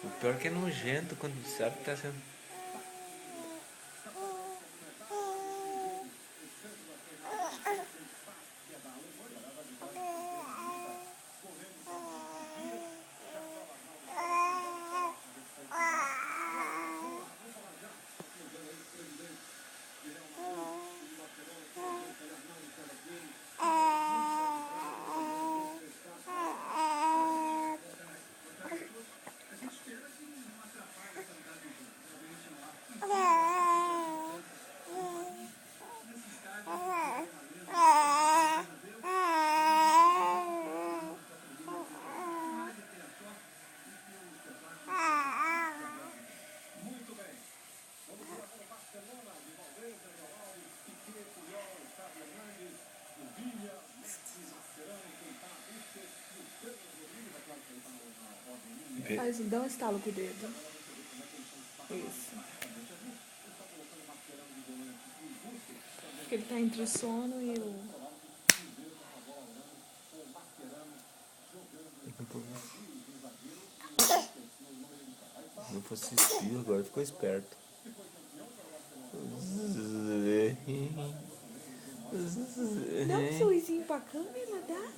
O pior é que é nojento quando sabe que tá sendo. Faz, dá um estalo com o dedo. Isso. Porque ele tá entre o sono e o... Não fosse espirro, agora ficou esperto. Dá um sorrisinho pra câmera, dá?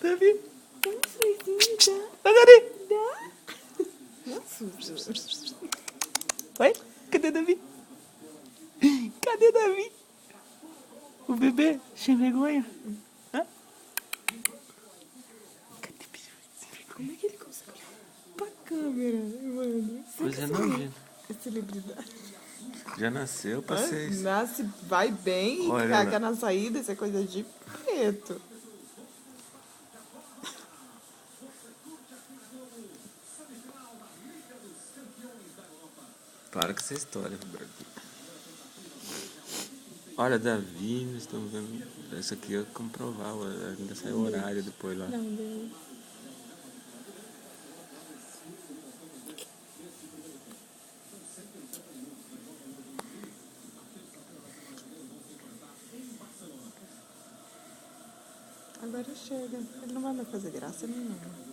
Davi! Dá um sorrisinho, Davi! dá? Nossa. Oi? Cadê Davi? Cadê Davi? O bebê? Sem vergonha? Hã? Cadê o bebê? Como é que ele consegue olhar pra câmera, mano? Pois é, não, gente. É celebridade. Já nasceu pra ser isso. Nasce, vai bem e Olha caga lá. na saída, isso é coisa de preto. Para com essa história, Roberto. Olha, Davi, nós estamos vendo. Isso aqui é comprovar, ainda sai o horário depois lá. Não, Deus. Agora chega. Ele não vai mais fazer graça nenhuma.